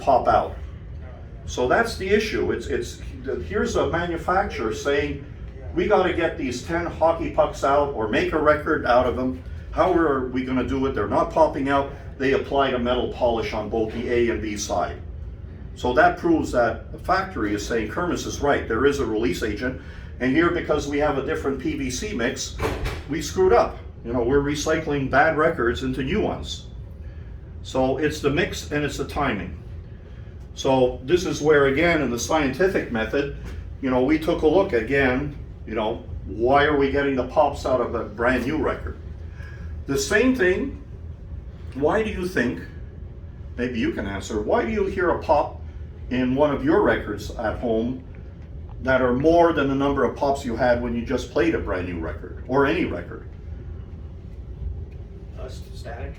pop out. So that's the issue. Here's a manufacturer saying, we got to get these 10 hockey pucks out or make a record out of them. How are we going to do it? They're not popping out. They applied a metal polish on both the A and B side. So that proves that the factory is saying Kirmuss is right. There is a release agent. And here, because we have a different PVC mix, we screwed up. You know, we're recycling bad records into new ones. So it's the mix and it's the timing. So this is where, again, in the scientific method, you know, we took a look again, you know, why are we getting the pops out of a brand new record? The same thing, why do you think, maybe you can answer, why do you hear a pop in one of your records at home that are more than the number of pops you had when you just played a brand new record, or any record? Dust, static.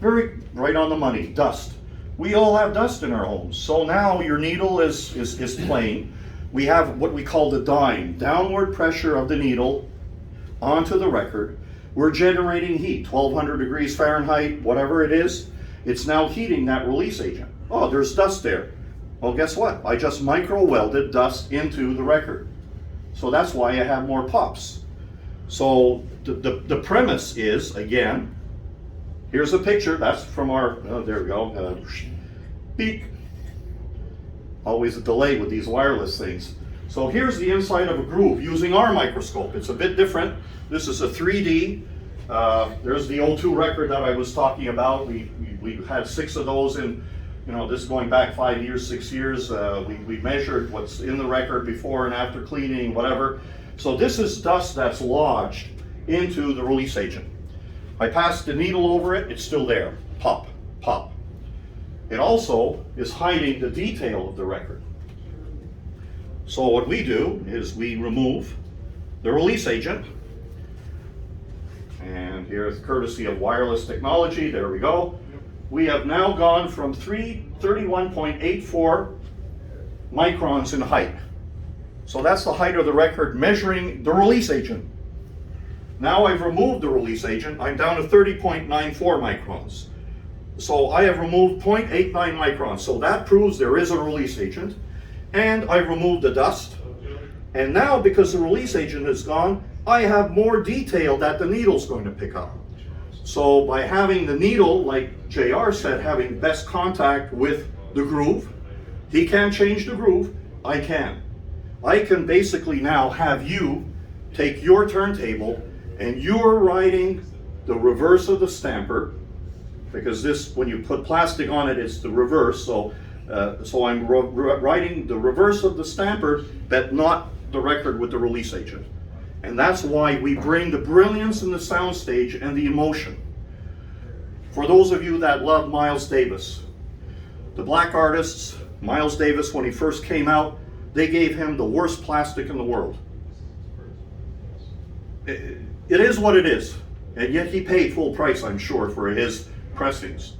Very right on the money, dust. We all have dust in our homes. So now your needle is playing. We have what we call the dyne, downward pressure of the needle onto the record. We're generating heat, 1200 degrees Fahrenheit, whatever it is. It's now heating that release agent. Oh, there's dust there. Well, guess what? I just micro-welded dust into the record. So that's why I have more pops. So the premise is, again, here's a picture. That's from our, oh, there we go. Beep. Always a delay with these wireless things. So here's the inside of a groove using our microscope. It's a bit different. This is a 3D. There's the O2 record that I was talking about. We had 6 of those in, you know, this is going back 5 years, 6 years. We measured what's in the record before and after cleaning, whatever. So this is dust that's lodged into the release agent. I passed the needle over it, it's still there. Pop, pop. It also is hiding the detail of the record. So what we do is we remove the release agent. And here's courtesy of wireless technology, there we go. We have now gone from 31.84 microns in height. So that's the height of the record measuring the release agent. Now I've removed the release agent, I'm down to 30.94 microns. So I have removed 0.89 microns. So that proves there is a release agent. And I've removed the dust. And now, because the release agent is gone, I have more detail that the needle's going to pick up. So by having the needle, like JR said, having best contact with the groove, he can't change the groove, I can. I can basically now have you take your turntable and you're writing the reverse of the stamper, because this, when you put plastic on it, it's the reverse. So I'm writing the reverse of the stamper, but not the record with the release agent. And that's why we bring the brilliance in the soundstage and the emotion. For those of you that love Miles Davis, the black artists, Miles Davis, when he first came out, they gave him the worst plastic in the world. It is what it is. And yet he paid full price, I'm sure, for his pressings.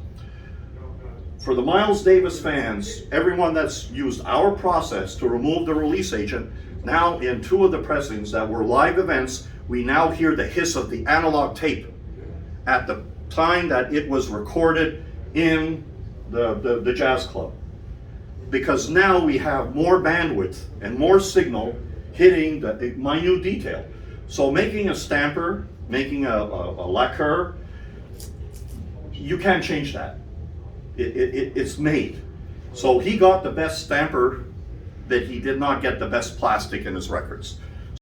For the Miles Davis fans, everyone that's used our process to remove the release agent, now in 2 of the pressings that were live events, we now hear the hiss of the analog tape at the time that it was recorded in the jazz club. Because now we have more bandwidth and more signal hitting the minute detail. So making a stamper, making a lacquer, you can't change that. It's made. So he got the best stamper, but he did not get the best plastic in his records.